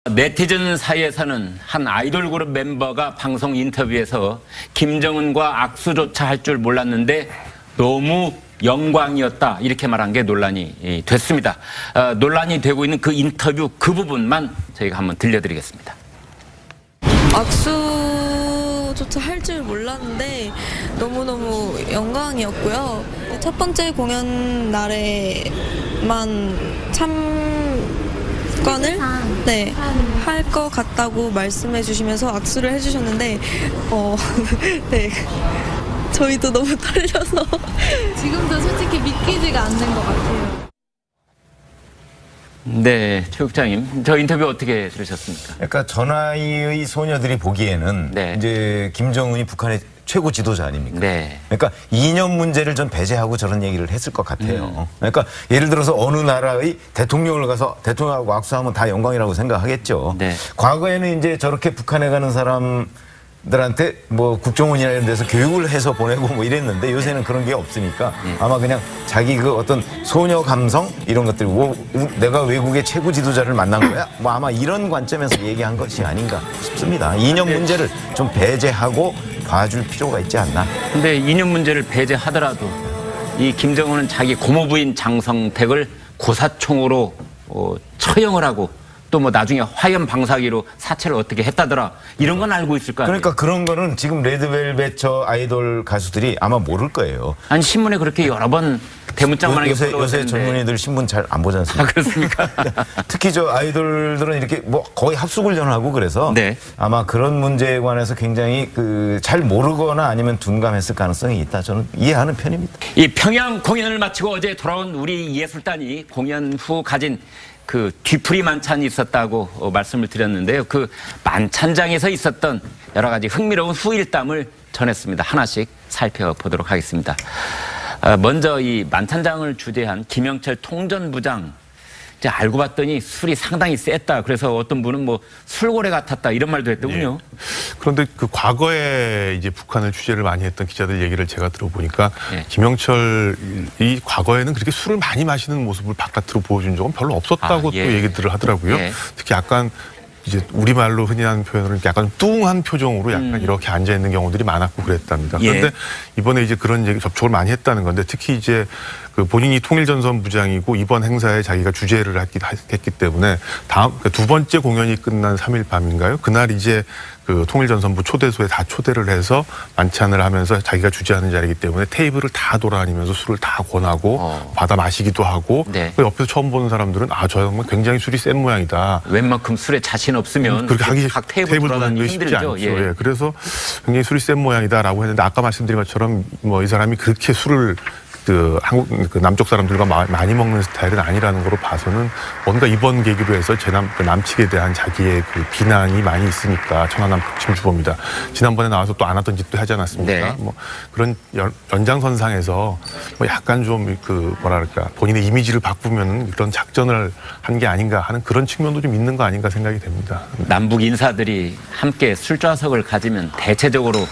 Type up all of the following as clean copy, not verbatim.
네티즌 사이에서는 한 아이돌 그룹 멤버가 방송 인터뷰에서 김정은과 악수조차 할 줄 몰랐는데 너무 영광이었다 이렇게 말한 게 논란이 됐습니다. 논란이 되고 있는 그 인터뷰 그 부분만 저희가 한번 들려드리겠습니다. 악수조차 할 줄 몰랐는데 너무너무 영광이었고요. 첫 번째 공연 날에만 참관을 할 것 같다고 말씀해 주시면서 악수를 해주셨는데 네. 저희도 너무 떨려서 지금도 솔직히 믿기지가 않는 것 같아요. 네, 최 국장님, 저 인터뷰 어떻게 들으셨습니까? 그러니까 전 나이의 소녀들이 보기에는 네. 이제 김정은이 북한의 최고 지도자 아닙니까? 네. 그러니까 이념 문제를 좀 배제하고 저런 얘기를 했을 것 같아요. 그러니까 예를 들어서 어느 나라의 대통령을 가서 대통령하고 악수하면 다 영광이라고 생각하겠죠. 네. 과거에는 이제 저렇게 북한에 가는 사람들한테 뭐 국정원이나 이런 데서 교육을 해서 보내고 뭐 이랬는데 요새는 그런 게 없으니까 아마 그냥 자기 그 어떤 소녀 감성 이런 것들 내가 외국의 최고 지도자를 만난 거야? 뭐 아마 이런 관점에서 얘기한 것이 아닌가 싶습니다. 이념 문제를 좀 배제하고 봐줄 필요가 있지 않나. 근데 이념 문제를 배제하더라도 이 김정은은 자기 고모부인 장성택을 고사총으로 처형을 하고 또 뭐 나중에 화염 방사기로 사체를 어떻게 했다더라 이런 건 알고 있을 거 아니에요. 그러니까 그런 거는 지금 레드벨벳 저 아이돌 가수들이 아마 모를 거예요. 아니 신문에 그렇게 여러 번 대문짝만하게 요새 젊은이들 신문 잘 안 보지 않습니까? 아, 그렇습니까? 특히 저 아이돌들은 이렇게 뭐 거의 합숙훈련하고 그래서 네. 아마 그런 문제에 관해서 굉장히 잘 모르거나 아니면 둔감했을 가능성이 있다. 저는 이해하는 편입니다. 이 평양 공연을 마치고 어제 돌아온 우리 예술단이 공연 후 가진 그 뒤풀이 만찬이 있었다고 말씀을 드렸는데요. 그 만찬장에서 있었던 여러 가지 흥미로운 후일담을 전했습니다. 하나씩 살펴보도록 하겠습니다. 먼저 이 만찬장을 주재한 김영철 통전부장 이제 알고 봤더니 술이 상당히 셌다. 그래서 어떤 분은 뭐 술고래 같았다 이런 말도 했더군요. 예. 그런데 그 과거에 이제 북한을 취재를 많이 했던 기자들 얘기를 제가 들어보니까 김영철이 과거에는 그렇게 술을 많이 마시는 모습을 바깥으로 보여준 적은 별로 없었다고 또 얘기들을 하더라고요. 특히 약간 이제 우리말로 흔히 하는 표현으로 약간 뚱한 표정으로 약간 이렇게 앉아있는 경우들이 많았고 그랬답니다. 그런데 이번에 이제 그런 얘기 접촉을 많이 했다는 건데 특히 이제 그 본인이 통일전선 부장이고 이번 행사에 자기가 주재를 했기 때문에 두 번째 공연이 끝난 3일 밤인가요? 그날 이제 그 통일전선부 초대소에 다 초대를 해서 만찬을 하면서 자기가 주재하는 자리이기 때문에 테이블을 다 돌아다니면서 술을 다 권하고 받아 마시기도 하고 그 옆에서 처음 보는 사람들은 저 형은 굉장히 술이 센 모양이다. 웬만큼 술에 자신 없으면 그렇게 하기 각 테이블 돌아다니기 쉽지 힘들죠. 않죠. 그래서 굉장히 술이 센 모양이다라고 했는데 아까 말씀드린 것처럼 뭐 이 사람이 그렇게 술을 한국 남쪽 사람들과 많이 먹는 스타일은 아니라는 거로 봐서는 뭔가 이번 계기로 해서 남측에 대한 자기의 그 비난이 많이 있으니까 천안함 북침주범이다. 지난번에 나와서 또 안 하던 짓도 하지 않았습니까? 뭐 그런 연장선상에서 뭐 약간 좀 뭐랄까 본인의 이미지를 바꾸면 그런 작전을 한 게 아닌가 하는 그런 측면도 좀 있는 거 아닌가 생각이 됩니다. 남북 인사들이 함께 술좌석을 가지면 대체적으로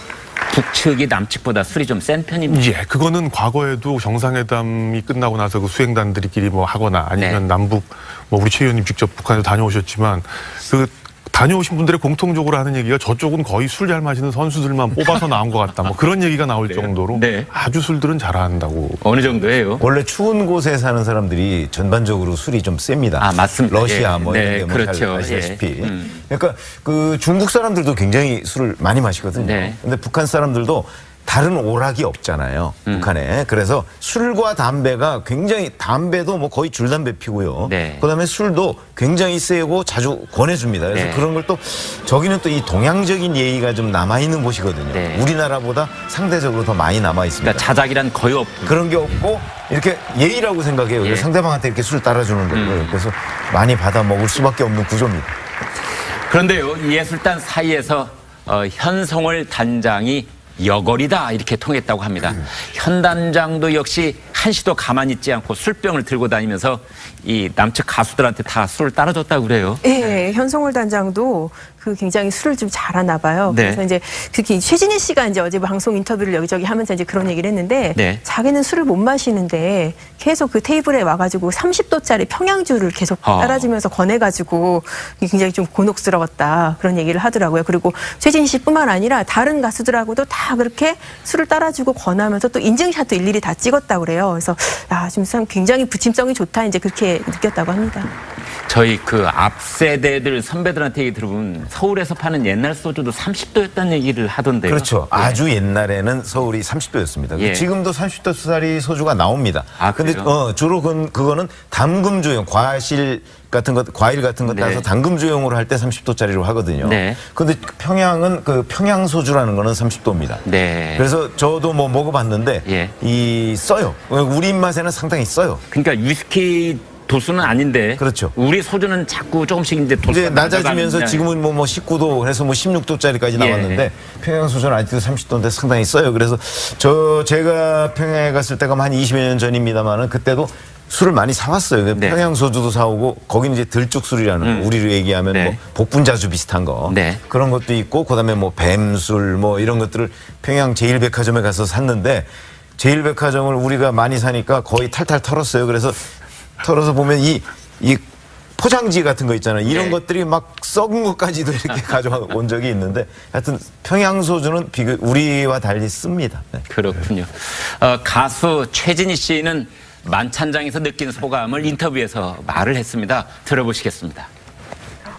북측이 남측보다 술이 좀 센 편입니다. 그거는 과거에도 정상회담이 끝나고 나서 그 수행단들끼리 뭐 하거나 아니면 남북 뭐 우리 최 의원님 직접 북한에 다녀오셨지만 그 다녀오신 분들의 공통적으로 하는 얘기가 저쪽은 거의 술 잘 마시는 선수들만 뽑아서 나온 것 같다. 뭐 그런 얘기가 나올 정도로 아주 술들은 잘한다고. 어느 정도예요? 원래 추운 곳에 사는 사람들이 전반적으로 술이 좀 셉니다. 아, 맞습니다. 러시아 뭐 이런 데 뭐 그렇죠. 잘 아시다시피. 그러니까 그 중국 사람들도 굉장히 술을 많이 마시거든요. 근데 북한 사람들도 다른 오락이 없잖아요. 북한에. 그래서 술과 담배가 굉장히 담배도 뭐 거의 줄담배 피고요. 그다음에 술도 굉장히 세고 자주 권해줍니다. 그래서 그런 걸 또 저기는 또 이 동양적인 예의가 좀 남아있는 곳이거든요. 우리나라보다 상대적으로 더 많이 남아있습니다. 그러니까 자작이란 거의 없고. 그런 게 없고 이렇게 예의라고 생각해요. 상대방한테 이렇게 술 따라주는 거예요. 그래서 많이 받아 먹을 수밖에 없는 구조입니다. 그런데요. 예술단 사이에서 현성월 단장이 여걸이다 이렇게 통했다고 합니다. 현 단장도 역시 한시도 가만히 있지 않고 술병을 들고 다니면서 이 남측 가수들한테 다 술을 따라줬다고 그래요. 네, 현송월 단장도 굉장히 술을 좀 잘하나 봐요. 네. 그래서 이제 특히 최진희 씨가 이제 어제 방송 인터뷰를 여기저기 하면서 이제 그런 얘기를 했는데 네. 자기는 술을 못 마시는데 계속 그 테이블에 와가지고 30도짜리 평양주를 계속 따라주면서 권해가지고 굉장히 좀 곤혹스러웠다 그런 얘기를 하더라고요. 그리고 최진희 씨뿐만 아니라 다른 가수들하고도 다 그렇게 술을 따라주고 권하면서 또 인증샷도 일일이 다 찍었다고 그래요. 그래서 지금 굉장히 부침성이 좋다 이제 그렇게 느꼈다고 합니다. 저희 그 앞 세대들 선배들한테 얘기 들어보면 서울에서 파는 옛날 소주도 30도였다는 얘기를 하던데요. 그렇죠. 예. 아주 옛날에는 서울이 30도였습니다. 예. 지금도 30도짜리 소주가 나옵니다. 근데 그래요? 주로 그거는 담금주용, 과일 같은 것 네. 따서 담금주용으로 할 때 30도짜리로 하거든요. 네. 근데 평양은 평양 소주라는 거는 30도입니다. 네. 그래서 저도 뭐 먹어봤는데 예. 써요. 우리 입맛에는 상당히 써요. 그러니까 위스키 도수는 아닌데 그렇죠. 우리 소주는 자꾸 조금씩 이제 도수가 낮아지면서 낮아가는, 지금은 뭐 19도 해서 뭐 16도짜리까지 나왔는데 예. 평양 소주는 아직도 30도인데 상당히 써요. 그래서 제가 평양에 갔을 때가 한 20여 년 전입니다만은 그때도 술을 많이 사왔어요. 네. 평양 소주도 사오고 거기는 이제 들쭉술이라는 거, 우리로 얘기하면 네. 뭐 복분자주 비슷한 거 네. 그런 것도 있고 그다음에 뭐 뱀술 뭐 이런 것들을 평양 제1백화점에 가서 샀는데 제1백화점을 우리가 많이 사니까 거의 탈탈 털었어요. 그래서 털어서 보면 이 포장지 같은 거 있잖아요. 이런 네. 것들이 막 썩은 것까지도 이렇게 가져온 적이 있는데 하여튼 평양 소주는 우리와 달리 씁니다. 네. 그렇군요. 가수 최진희 씨는 만찬장에서 느낀 소감을 인터뷰에서 말을 했습니다. 들어보시겠습니다.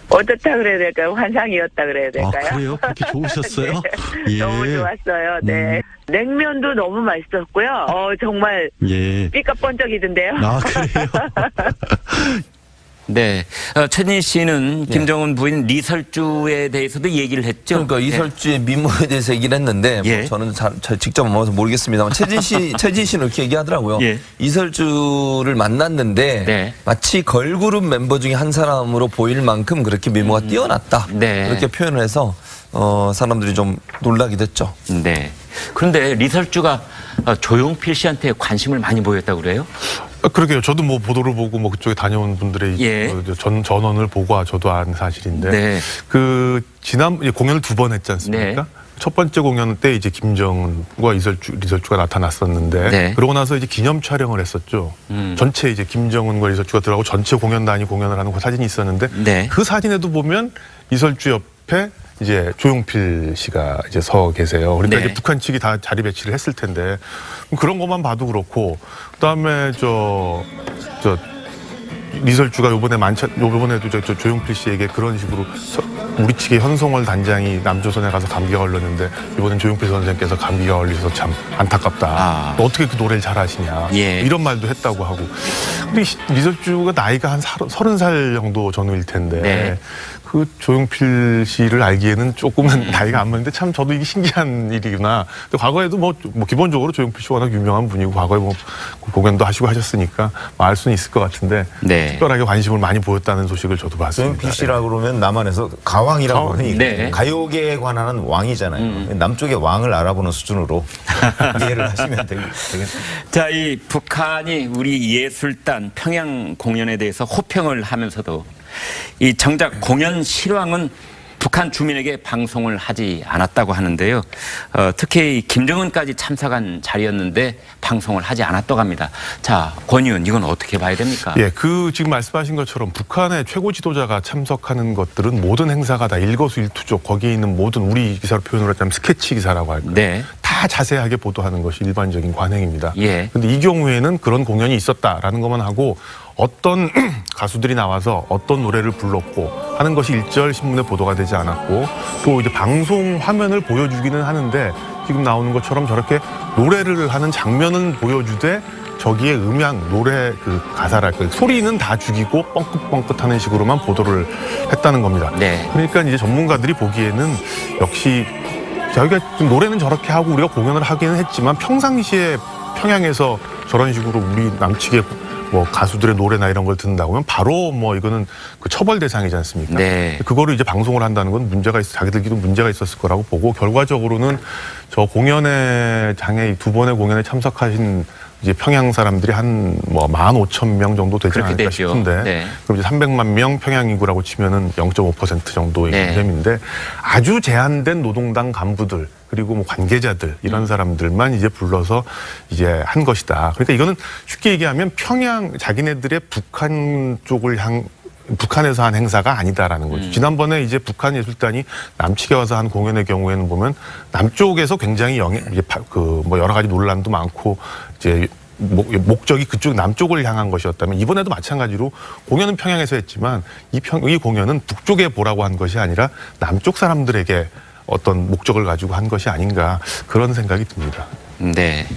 어떻다 그래야 될까요? 환상이었다 그래야 될까요? 그래요? 그렇게 좋으셨어요? 네. 예. 너무 좋았어요. 네. 냉면도 너무 맛있었고요. 정말 예. 삐까뻔쩍이던데요. 그래요? 네. 최진희 씨는 김정은 부인 리설주에 대해서도 얘기를 했죠. 그러니까 이설주의 미모에 대해서 얘기를 했는데 예. 뭐 저는 잘 직접 안 봐서 모르겠습니다만 최진 씨는 이렇게 얘기하더라고요. 예. 이설주를 만났는데 네. 마치 걸그룹 멤버 중에 한 사람으로 보일 만큼 그렇게 미모가 뛰어났다. 네. 그렇게 표현을 해서 사람들이 좀 놀라기도 했죠. 네. 그런데 리설주가 조용필 씨한테 관심을 많이 보였다고 그래요? 그러게요. 저도 뭐 보도를 보고 뭐 그쪽에 다녀온 분들의 예. 전원을 보고 저도 안 사실인데 네. 지난 공연을 2번 했지 않습니까? 네. 첫 번째 공연 때 이제 김정은과 리설주가 나타났었는데 네. 그러고 나서 이제 기념 촬영을 했었죠. 전체 이제 김정은과 리설주가 들어가고 전체 공연단이 공연을 하는 그 사진이 있었는데 네. 그 사진에도 보면 리설주 옆에 이제 조용필 씨가 이제 서 계세요. 그러니까 네. 이제 북한 측이 다 자리 배치를 했을 텐데 그런 것만 봐도 그렇고 그다음에 리설주가 요번에도 조용필 씨에게 그런 식으로 우리 측의 현송월 단장이 남조선에 가서 감기가 걸렸는데 이번엔 조용필 선생께서 감기가 걸려서 참 안타깝다. 너 어떻게 그 노래를 잘하시냐. 예. 이런 말도 했다고 하고. 근데 리설주가 나이가 한 30살 정도 전후일 텐데 네. 그 조용필 씨를 알기에는 조금은 나이가 안 맞는데 참 저도 이게 신기한 일이구나. 근데 과거에도 뭐 기본적으로 조용필 씨 워낙 유명한 분이고 과거에 뭐 공연도 하시고 하셨으니까 알 수는 있을 것 같은데 네. 특별하게 관심을 많이 보였다는 소식을 저도 봤습니다. 조용필 씨라고 그러면 남한에서 가왕이라고 하니 네. 가요계에 관한 왕이잖아요. 남쪽의 왕을 알아보는 수준으로 이해를 하시면 되겠습니다. 자, 이 북한이 우리 예술단 평양 공연에 대해서 호평을 하면서도 이 정작 공연 실황은 북한 주민에게 방송을 하지 않았다고 하는데요. 특히 김정은까지 참석한 자리였는데 방송을 하지 않았다고 합니다. 자, 권 의원 이건 어떻게 봐야 됩니까? 예, 지금 말씀하신 것처럼 북한의 최고 지도자가 참석하는 것들은 모든 행사가 다 일거수일투족 거기에 있는 모든 우리 기사로 표현을 하자면 스케치 기사라고 할까요? 네. 다 자세하게 보도하는 것이 일반적인 관행입니다. 예. 근데 이 경우에는 그런 공연이 있었다라는 것만 하고 어떤 가수들이 나와서 어떤 노래를 불렀고 하는 것이 일절 신문에 보도가 되지 않았고 또 이제 방송 화면을 보여주기는 하는데 지금 나오는 것처럼 저렇게 노래를 하는 장면은 보여주되 저기에 음향, 노래 그 가사랄까 소리는 다 죽이고 뻥긋뻥긋하는 식으로만 보도를 했다는 겁니다. 네. 그러니까 이제 전문가들이 보기에는 역시 저희가 노래는 저렇게 하고 우리가 공연을 하기는 했지만 평상시에 평양에서 저런 식으로 우리 남측의 뭐 가수들의 노래나 이런 걸 듣는다고 하면 바로 뭐 이거는 그 처벌 대상이지 않습니까? 네. 그거를 이제 방송을 한다는 건 자기들끼리도 문제가 있었을 거라고 보고 결과적으로는 저 공연의 장에 2번의 공연에 참석하신 이제 평양 사람들이 한 뭐 15,000명 정도 되지 그렇게 않을까 되죠. 싶은데 네. 그럼 이제 300만 명 평양 인구라고 치면은 0.5% 정도의 네. 셈인데 아주 제한된 노동당 간부들 그리고 뭐 관계자들 이런 사람들만 이제 불러서 이제 한 것이다. 그러니까 이거는 쉽게 얘기하면 평양 자기네들의 북한 쪽을 북한에서 한 행사가 아니다라는 거죠. 지난번에 이제 북한 예술단이 남측에 와서 한 공연의 경우에는 보면 남쪽에서 굉장히 뭐 여러 가지 논란도 많고 이제 목적이 그쪽 남쪽을 향한 것이었다면 이번에도 마찬가지로 공연은 평양에서 했지만 이 공연은 북쪽에 보라고 한 것이 아니라 남쪽 사람들에게 어떤 목적을 가지고 한 것이 아닌가 그런 생각이 듭니다. 네.